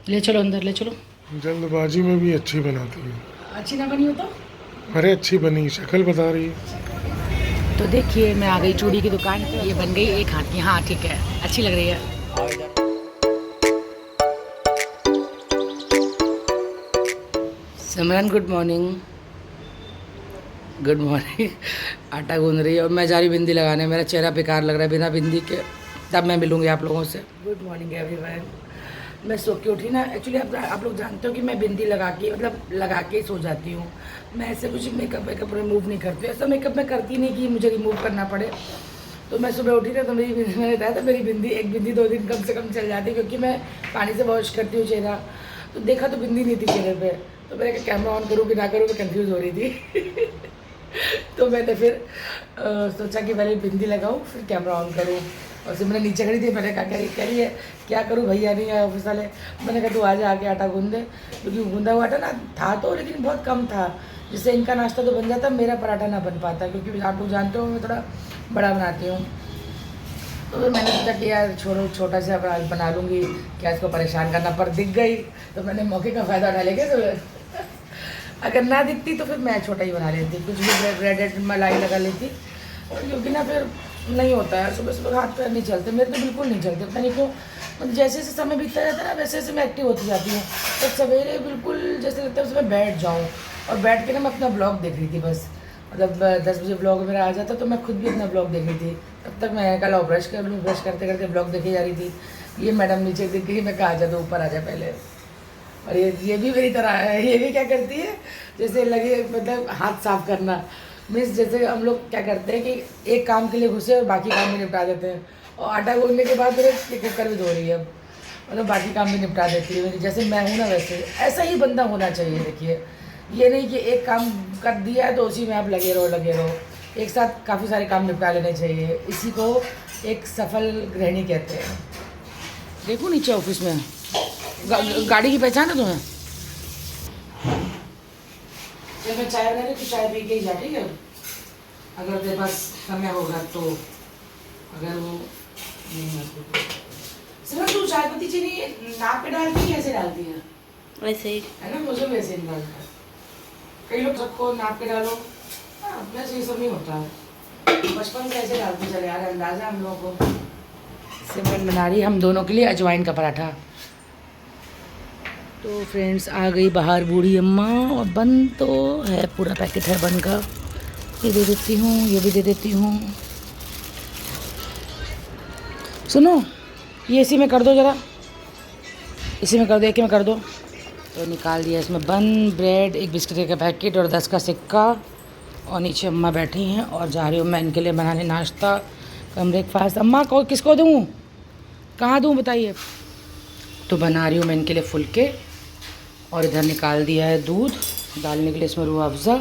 ले चलो अंदर, ले चलो। जल्दबाजी में भी अच्छी बनाती है। अच्छी ना बनी हो तो? अरे अच्छी बनी, शक्ल बता रही है। तो देखिए मैं आ गई चूड़ी की दुकान पे। ये बन गई एक हाथ की। हाँ ठीक है, अच्छी लग रही है। सिमरन गुड मॉर्निंग। Good morning. आटा गूंद रही है और मैं जा रही बिंदी लगाने। मेरा चेहरा बेकार लग रहा है बिना बिंदी के। तब मैं मिलूंगी आप लोगों से। Good morning everyone. मैं सो के उठी ना। एक्चुअली आप लोग जानते हो कि मैं बिंदी लगा के मतलब लगा के सो जाती हूँ। मैं ऐसे कुछ मेकअप वेकअप रिमूव नहीं करती। ऐसा मेकअप मैं करती नहीं कि मुझे रिमूव करना पड़े। तो मैं सुबह उठी ना तो मैंने बताया था मेरी बिंदी, एक बिंदी 2 दिन कम से कम चल जाती है क्योंकि मैं पानी से वॉश करती हूँ चेहरा। तो देखा तो बिंदी नहीं थी चेहरे पे। तो मैंने कैमरा ऑन करूँ कि ना करूँ, मैं कन्फ्यूज़ हो रही थी। तो मैंने फिर सोचा कि पहले बिंदी लगाऊँ फिर कैमरा ऑन करूँ। और सिमरन नीचे खड़ी थी। मैंने कहा कह रही है क्या करूँ, भैया नहीं है ऑफिस वाले। मैंने कहा तू आ जा, आके आटा गूंद दे। क्योंकि गूंदा हुआ आटा ना था तो, लेकिन बहुत कम था, जिससे इनका नाश्ता तो बन जाता, मेरा पराठा ना बन पाता क्योंकि आप लोग जानते हो मैं थोड़ा बड़ा बनाती हूँ। तो फिर मैंने सोचा कि यार छोड़ो, छोटा सा बना लूँगी, क्या इसको परेशान करना। पर दिख गई तो मैंने मौके का फ़ायदा उठा लेके तो अगर ना दिखती तो फिर मैं छोटा ही बना लेती, कुछ भी ब्रेडेड मलाई लगा लेती। क्योंकि ना फिर नहीं होता है, सुबह सुबह हाथ पैर नहीं चलते मेरे, तो बिल्कुल नहीं चलते, पता नहीं क्यों। मतलब जैसे जैसे समय बीतता जाता है ना वैसे वैसे मैं एक्टिव होती जाती हूँ। तो सवेरे बिल्कुल जैसे लगता है उसमें बैठ जाऊँ। और बैठ के ना मैं अपना ब्लॉग देख रही थी बस। मतलब 10 बजे ब्लॉग मेरा आ जाता तो मैं खुद भी अपना ब्लॉग देख रही थी। तब तक मैं कल ब्रश कर लूँ, ब्रश करते करते ब्लॉग देखे जा रही थी। ये मैडम नीचे दिख गई, मैं कहा आ जा तो ऊपर आ जा पहले। और ये भी मेरी तरह है, ये भी क्या करती है जैसे लगे मतलब हाथ साफ करना। मीन्स जैसे हम लोग क्या करते हैं कि एक काम के लिए घुसे और बाकी काम भी निपटा देते हैं। और आटा गूंदने के बाद मेरे ये कुकर भी धो रही है अब, मतलब बाकी काम भी निपटा देती है मेरी। जैसे मैं हूँ ना वैसे ऐसा ही बंदा होना चाहिए। देखिए ये नहीं कि एक काम कर दिया है तो उसी में आप लगे रहो लगे रहो। एक साथ काफ़ी सारे काम निपटा लेने चाहिए, इसी को एक सफल गृहिणी कहते हैं। देखो नीचे ऑफिस में गाड़ी की पहचान है तुम्हें? जब मैं चाय बना रही तो चाय पी के ही जा, ठीक है? अगर तेरे पास समय होगा तो। अगर वो सिर्फ तू चाय पत्ती चीनी नाक पे डालती है, ऐसे डालती है? वैसे ही है ना, मुझे वैसे नहीं डालता है। कई लोग सबको नाक पे डालो, हाँ वैसे ये सब नहीं होता है। बचपन से ऐसे डालते चले यार, अंदाजा हम लोगों को। सिमरन बना रही हम दोनों के लिए अजवाइन का पराठा। तो फ्रेंड्स आ गई बाहर बूढ़ी अम्मा, और बन तो है, पूरा पैकेट है बन का। ये दे देती हूँ, ये भी दे देती हूँ। सुनो ये इसी में कर दो ज़रा, इसी में कर दो, एक में कर दो। तो निकाल दिया इसमें बन, ब्रेड, एक बिस्किट का पैकेट और 10 का सिक्का। और नीचे अम्मा बैठी हैं और जा रही हूँ मैं इनके लिए बनाने नाश्ता कम ब्रेकफास्ट। अम्मा को किसको दूँ, कहाँ दूँ बताइए? तो बना रही हूँ मैं इनके लिए फुलके। और इधर निकाल दिया है दूध डालने के लिए इसमें रूह अफ़ज़ा।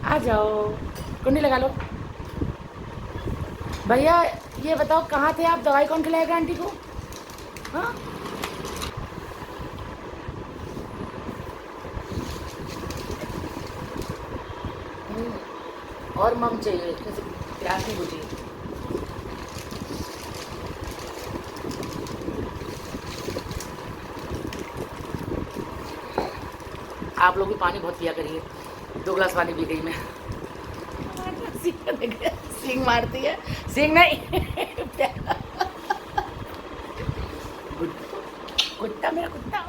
आ जाओ, कुंडी लगा लो। भैया ये बताओ कहाँ थे आप, दवाई कौन खिलाएगा आंटी को? हाँ और मम चाहिए, इसमें से प्यास नहीं बुझी। आप लोग भी पानी बहुत पिया करिए, 2 गिलास पानी पी गई मैं। सींग मारती है, सींग नहीं कुत्ता, मेरा कुत्ता।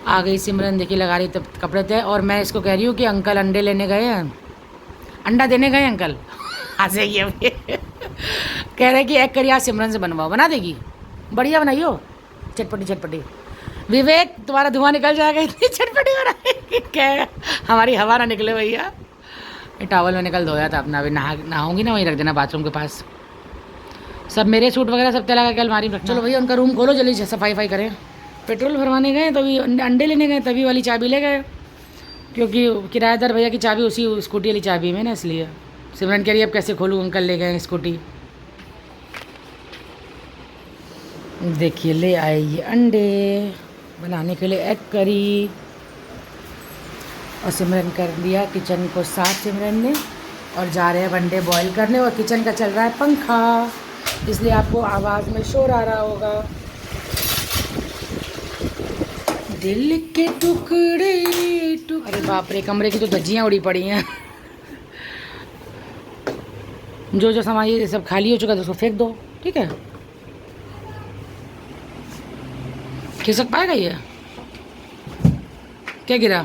आ गई सिमरन, देखिए लगा रही तब कपड़े थे। और मैं इसको कह रही हूँ कि अंकल अंडे लेने गए हैं, अंडा देने गए अंकल। हंसे ये कह रहे कि एग करी आज सिमरन से बनवाओ, बना देगी, बढ़िया बनाइयो, चटपटी चटपटी। विवेक तुम्हारा धुआं निकल जाएगा, इतनी चटपटी बनाएगी क्या, हमारी हवा ना निकले भैया। ये टॉवल मैंने कल धोया था अपना, अभी नहाऊंगी ना वहीं रख देना बाथरूम के पास। सब मेरे सूट वगैरह सब तला के अलमारी में रख। चलो भैया उनका रूम खोलो जल्दी से, सफाई वफाई करें। पेट्रोल भरवाने गए तभी अंडे लेने गए, तभी वाली चाबी ले गए, क्योंकि किराएदार भैया की चाबी उसी स्कूटी वाली चाबी में ना, इसलिए। सिमरन कह रही अब कैसे खोलूँ, अंकल ले गए स्कूटी। देखिए ले आए ये अंडे बनाने के लिए, एग करी। और सिमरन कर दिया किचन को साफ सिमरन ने। और जा रहे हैं अंडे बॉईल करने और किचन का चल रहा है पंखा, इसलिए आपको आवाज़ में शोर आ रहा होगा। दिल के टुकड़े अरे बाप रे, कमरे की तो धज्जियाँ उड़ी पड़ी हैं। जो जो सामान ये सब खाली हो चुका है तो उसको फेंक दो, ठीक है। खिसक पाएगा ये? क्या गिरा?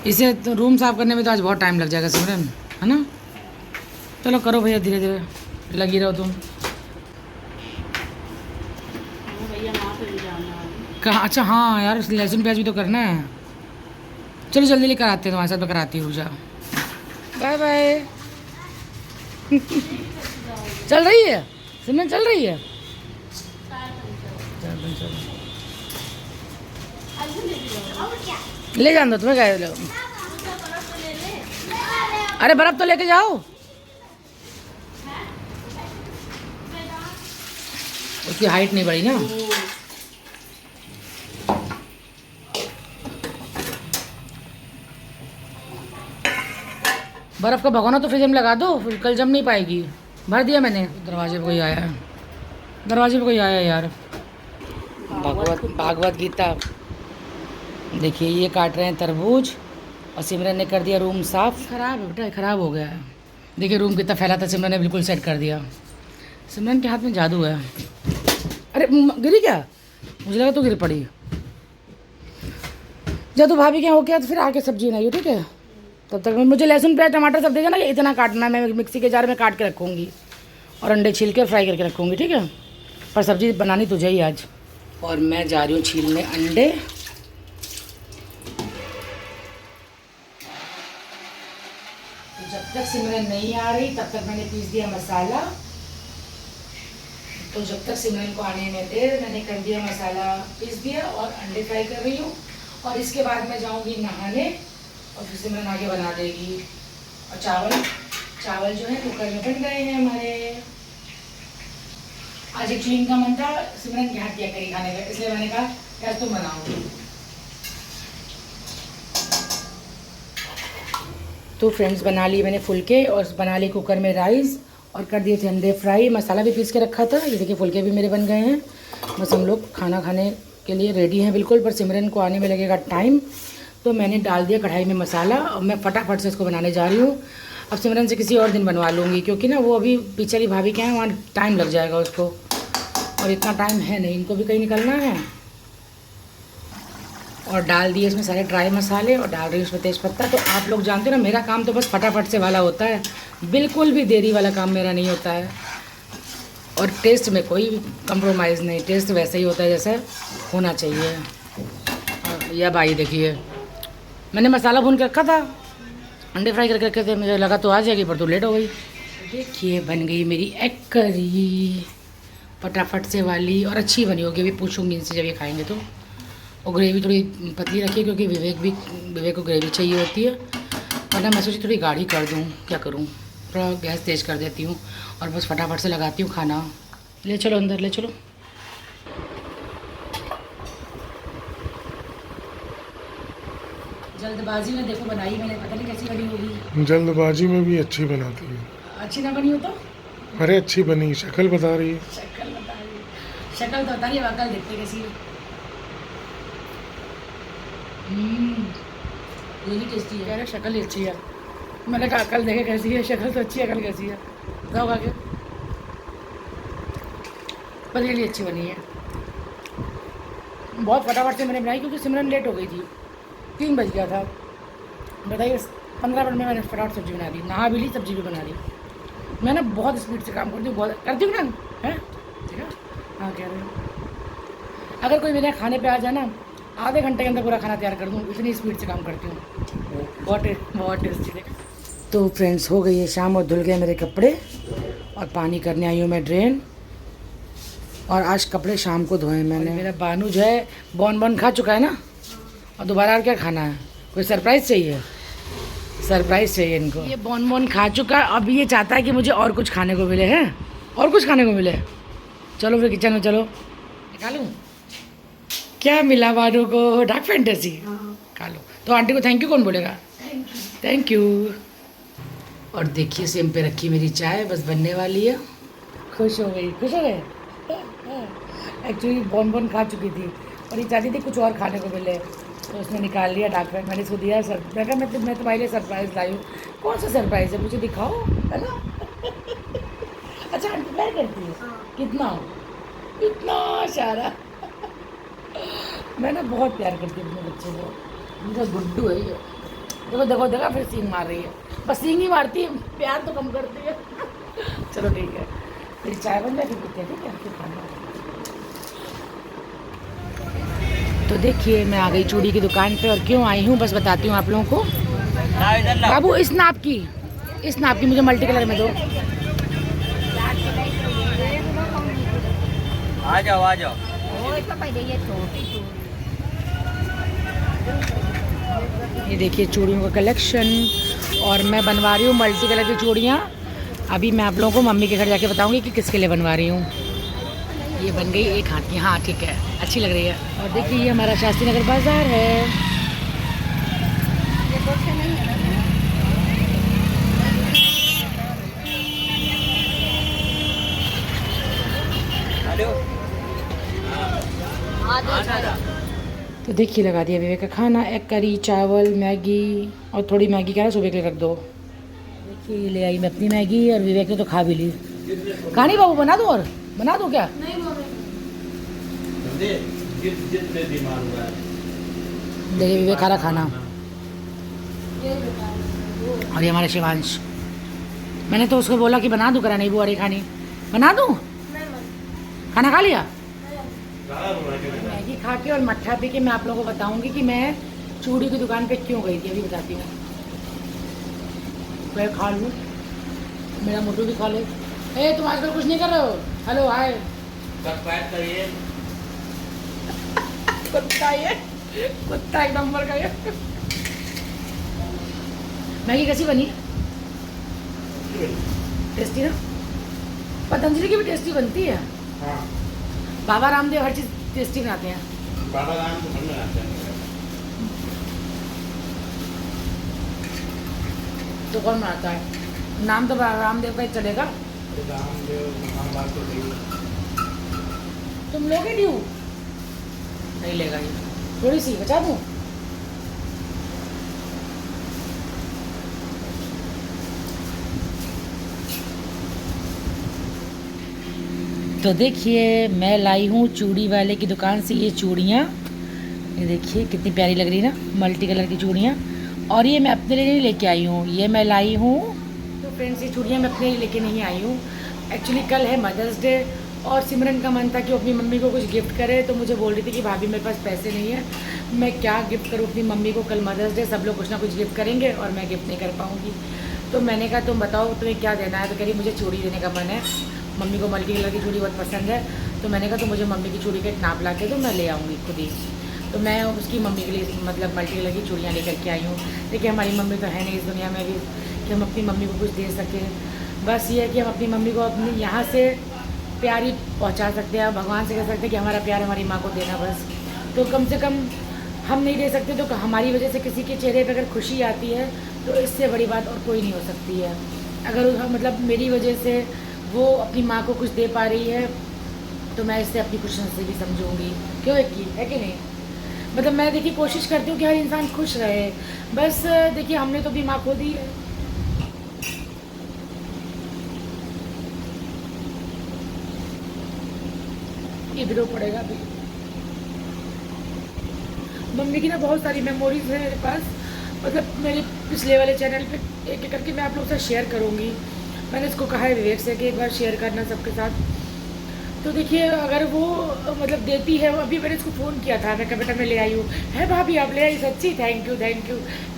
इसे तो रूम साफ़ करने में तो आज बहुत टाइम लग जाएगा सिमरन, है ना। चलो करो भैया, धीरे धीरे लगी रहो तुम। कहाँ? अच्छा हाँ यार, लहसुन प्याज भी तो करना है। चलो जल्दी लेकर आते हैं, तुम्हारे साथ मैं कराती हूँ। जा बाय बाय। चल रही है सिमरन, चल रही है। ले जान दो, तुम्हें क्या? अरे बर्फ तो लेके जाओ। उसकी हाइट नहीं बढ़ी ना। बर्फ का भगोना तो फ्रिज में लगा दो, फिर कल जम नहीं पाएगी। भर दिया मैंने। दरवाजे पे कोई आया है, दरवाजे पे कोई आया है यार। भागवत गीता। देखिए ये काट रहे हैं तरबूज और सिमरन ने कर दिया रूम साफ। खराब है बेटा, खराब हो गया है। देखिए रूम कितना फैला था, सिमरन ने बिल्कुल सेट कर दिया। सिमरन के हाथ में जादू है। अरे गिरी क्या? मुझे लगा तो गिर पड़ी। जब तो भाभी क्या हो गया तो फिर आके सब्जी बनाइए, ठीक है। तब तक मुझे लहसुन प्याज टमाटर सब देगा ना, इतना काटना, मैं मिक्सी के जार में काट के रखूँगी और अंडे छील के फ्राई करके रखूँगी, ठीक है। पर सब्जी बनानी तुझे ही आज। और मैं जा रही हूँ छीलने अंडे। तो जब तक सिमरन नहीं आ रही तब तक मैंने पीस दिया मसाला। तो जब तक सिमरन को आने में देर, मैंने कर दिया मसाला पीस दिया और अंडे फ्राई कर रही हूँ। और इसके बाद मैं जाऊँगी नहाने और फिर सिमरन आगे बना देगी। और चावल जो है कुकर में बन गए हैं हमारे। आज एक्चुअली इनका मन था सिमरन के हाथ किया करी खाने का, इसलिए मैंने कहा क्या तुम बनाओ। तो फ्रेंड्स बना ली मैंने फुलके और बना ली कुकर में राइस और कर दिए थे अंडे फ्राई। मसाला भी पीस के रखा था। ये देखिए फुलके भी मेरे बन गए हैं। बस हम लोग खाना खाने के लिए रेडी हैं बिल्कुल, पर सिमरन को आने में लगेगा टाइम। तो मैंने डाल दिया कढ़ाई में मसाला और मैं फटाफट से इसको बनाने जा रही हूँ। अब सिमरन से किसी और दिन बनवा लूँगी, क्योंकि ना वो अभी पिछली भाभी के हैं, वहाँ टाइम लग जाएगा उसको, और इतना टाइम है नहीं, इनको भी कहीं निकलना है। और डाल दिए इसमें सारे ड्राई मसाले और डाल रही हूँ उसमें तेज़पत्ता। तो आप लोग जानते हो ना, मेरा काम तो बस फटाफट से वाला होता है, बिल्कुल भी देरी वाला काम मेरा नहीं होता है। और टेस्ट में कोई कंप्रोमाइज़ नहीं, टेस्ट वैसे ही होता है जैसे होना चाहिए। और यह भाई देखिए, मैंने मसाला भून के रखा था, अंडे फ्राई करके रखे थे, मुझे लगा तो आ जाएगी, पर तो लेट हो गई। देखिए बन गई मेरी एग करी फटाफट से वाली, और अच्छी बनी होगी। अभी पूछूंगी इनसे जब ये खाएंगे तो। और ग्रेवी थोड़ी पतली रखी है, क्योंकि विवेक को ग्रेवी चाहिए होती है, वरना मैं सोची थोड़ी गाढ़ी कर दूँ। क्या करूँ, थोड़ा गैस तेज़ कर देती हूँ और बस फटाफट से लगाती हूँ खाना। ले चलो अंदर, ले चलो। जल्दबाजी में देखो बनाई मैंने, पता नहीं कैसी बनी होगी। जल्दबाजी में भी अच्छी बनाती है। अच्छी ना बनी हो तो? अरे अच्छी बनी, शक्ल बता रही है। शक्ल बता रही है, शक्ल तो बता रही है, अकल देखते कैसी है। ये भी टेस्टी है। अरे शक्ल ही अच्छी है। मैंने कहा अकल देखे कैसी है, शक्ल तो अच्छी है, अकल कैसी है बताओ आगे। पर ये भी अच्छी बनी है। बहुत फटाफट से मैंने बनाई, क्योंकि सिमरन लेट हो गई थी, 3 बज गया था। बताइए 15 मिनट में मैंने फटाफट सब्ज़ी बना दी, नहा भी ली, सब्ज़ी भी बना ली। मैं ना बहुत स्पीड से काम करती हूँ, बहुत करती हूँ ना, है ठीक है। हाँ कह रहे हो, अगर कोई मेरे खाने पे आ जाए ना, आधे घंटे के अंदर पूरा खाना तैयार कर दूँ, इतनी स्पीड से काम करती हूँ। बहुत टेस्टी। तो फ्रेंड्स हो गई है शाम और धुल गए मेरे कपड़े और पानी करने आई हूँ मैं ड्रेन। और आज कपड़े शाम को धोए मैंने। मेरा बानू जो है बॉन खा चुका है ना, और दोबारा और क्या खाना है? कोई सरप्राइज़ चाहिए? सरप्राइज़ चाहिए इनको। ये बॉन खा चुका है, अब ये चाहता है कि मुझे और कुछ खाने को मिले, है और कुछ खाने को मिले। चलो फिर किचन में चलो, निकालूँ। क्या मिला बानू को? डार्क फैंटेसी खा लो। तो आंटी को थैंक यू कौन बोलेगा? Thank you. और देखिए सिम पे रखी मेरी चाय, बस बनने वाली है। खुश हो गई, खुश हो गए। एक्चुअली बॉन खा चुकी थी और ये चाहती थी कुछ और खाने को मिले, तो उसने निकाल लिया डॉक्टर। मैंने इसको दिया सर, मैं कहा मैं तुम्हारे लिए सरप्राइज़ लाई हूँ। कौन सा सरप्राइज़ है, मुझे दिखाओ, है ना। अच्छा आंटी प्यार करती है। कितना इतना सारा। मैं ना बहुत प्यार करती हूँ अपने बच्चे को, मेरा गुड्डू है ये। देखो देखो देखो फिर सींग मार रही है, बस सींग ही मारती है, प्यार तो कम करती है। चलो ठीक है, फिर चाय बन जाए फिर पीते हैं, ठीक है फिर खाना। तो देखिए मैं आ गई चूड़ी की दुकान पे, और क्यों आई हूँ बस बताती हूँ आप लोगों को। बाबू इस नाप की मुझे मल्टी कलर में दो। आ जाओ। ये देखिए चूड़ियों का कलेक्शन, और मैं बनवा रही हूँ मल्टी कलर की चूड़ियाँ। अभी मैं आप लोगों को मम्मी के घर जाके बताऊँगी कि किसके लिए बनवा रही हूँ। ये बन गई एक हाथ की, हाँ ठीक है, अच्छी लग रही है। और देखिए ये हमारा शास्त्री नगर बाज़ार है। हेलो। तो देखिए लगा दिया विवेक का खाना, एग करी, चावल, मैगी, और थोड़ी मैगी क्या है सुबह के लिए रख दो। देखिए ये ले आई मैं अपनी मैगी, और विवेक ने तो खा भी ली। कहानी बाबू बना दूँ, और बना दूँ क्या? देखिए विवेक खा रहा खाना, और ये हमारे शिवांश। मैंने तो उसको बोला कि बना दूँ, करा नहीं बुआ रही खानी, बना दूँ। खाना खा लिया। मैगी खा के और मट्ठा पी के मैं आप लोगों को बताऊंगी कि मैं चूड़ी की दुकान पे क्यों गई थी, अभी बताती हूँ। मैं खा लूँ, मेरा मोटू भी खा ले। ए तुम आजकल कुछ नहीं कर रहे हो? Hello hi. कुत्ता एक नंबर का ये। मैगी कैसी बनी? टेस्टी ना? पतंजलि की भी टेस्टी बनती है। हाँ, बाबा रामदेव हर चीज़ टेस्टी बनाते हैं। बाबा राम तो घर में आते हैं। तो कौन बनाता है? नाम तो रामदेव का ही चलेगा। रामदेव महाभारत तो नहीं। तुम लोगे ड्यू? नहीं लेगा ये, थोड़ी सी बचा दूँ। तो देखिए मैं लाई हूँ चूड़ी वाले की दुकान से ये चूड़ियाँ। ये देखिए कितनी प्यारी लग रही है ना, मल्टी कलर की चूड़ियाँ। और ये मैं अपने लिए नहीं लेके आई हूँ, ये मैं लाई हूँ। तो फ्रेंड्स ये चूड़ियाँ मैं अपने लिए लेके नहीं आई हूँ। एक्चुअली कल है मदर्स डे, और सिमरन का मन था कि वो अपनी मम्मी को कुछ गिफ्ट करे, तो मुझे बोल रही थी कि भाभी मेरे पास पैसे नहीं है, मैं क्या गिफ्ट करूँ अपनी मम्मी को, कल मदर्स डे, सब लोग कुछ ना कुछ गिफ्ट करेंगे और मैं गिफ्ट नहीं कर पाऊँगी। तो मैंने कहा तुम बताओ तुम्हें क्या देना है, तो कह रही मुझे चूड़ी देने का मन है, मम्मी को मल्टी कलर की चूड़ी बहुत पसंद है। तो मैंने कहा तो मुझे मम्मी की चूड़ी का एक नाप ला के तो मैं ले आऊँगी खुद ही। तो मैं उसकी मम्मी के लिए मतलब मल्टी कलर की चूड़ियाँ लेकर के आई हूँ। देखिए हमारी मम्मी तो है नहीं इस दुनिया में भी कि हम अपनी मम्मी को कुछ दे सकें, बस ये है कि हम अपनी मम्मी को अपनी यहाँ से प्यारी पहुँचा सकते हैं, भगवान से कह सकते हैं कि हमारा प्यार हमारी माँ को देना बस। तो कम से कम हम नहीं दे सकते, तो हमारी वजह से किसी के चेहरे पर अगर खुशी आती है तो इससे बड़ी बात और कोई नहीं हो सकती है। अगर मतलब मेरी वजह से वो अपनी माँ को कुछ दे पा रही है तो मैं इससे अपनी खुशी से भी समझूंगी, क्यों है कि नहीं। मतलब मैं देखिए कोशिश करती हूँ कि हर इंसान खुश रहे, बस देखिए हमने तो भी माँ खो दी है। इधर पड़ेगा भी। मम्मी की ना बहुत सारी मेमोरीज है मेरे पास, मतलब मेरे पिछले वाले चैनल पे एक एक करके मैं आप लोगों से शेयर करूँगी। मैंने इसको कहा है विवेक से कि एक बार शेयर करना सबके साथ। तो देखिए अगर वो मतलब देती है, अभी मैंने इसको फ़ोन किया था, मैं कहा बेटा मैं ले आई हूँ, है भाभी आप ले आई, सच्ची थैंक यू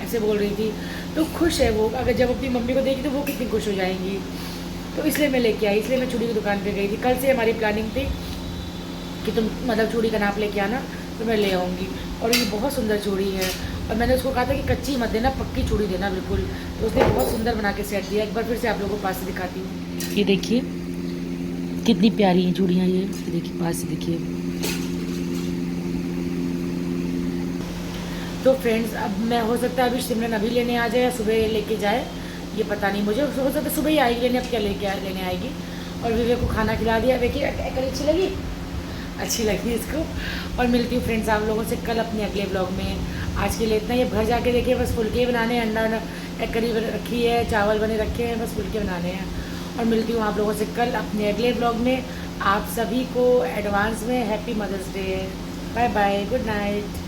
ऐसे बोल रही थी। तो खुश है वो, अगर जब अपनी मम्मी को देगी तो वो कितनी खुश हो जाएंगी। तो इसलिए मैं लेके आई, इसलिए मैं चूड़ी की दुकान पे गई थी। कल से हमारी प्लानिंग थी कि तुम मतलब चूड़ी का नाप लेके आना, तो मैं ले आऊँगी। और ये बहुत सुंदर चूड़ी है, और मैंने उसको कहा था कि कच्ची मत देना, पक्की चूड़ी देना बिल्कुल। तो उसने बहुत सुंदर बना के सेट दिया। एक बार फिर से आप लोगों को पास से दिखाती हूँ। ये देखिए कितनी प्यारी हैं चूड़ियाँ ये देखिए पास से देखिए। तो फ्रेंड्स अब मैं हो सकता है अभी सिमरन अभी लेने आ जाए या सुबह लेके जाए, ये पता नहीं मुझे। हो सकता है सुबह ही आएगी लेने, अब क्या लेने आएगी। और विवेक को खाना खिला दिया। देखिए अच्छी लगी इसको। और मिलती हूँ फ्रेंड्स आप लोगों से कल अपने अगले ब्लॉग में। आज के लिए इतना ही। अब घर जाके देखिए बस फुलके बनाने हैं, अंडा करी रखी है, चावल बने रखे हैं, बस फुलके बनाने हैं। और मिलती हूँ आप लोगों से कल अपने अगले ब्लॉग में। आप सभी को एडवांस में happy Mother's Day. Bye bye, good night.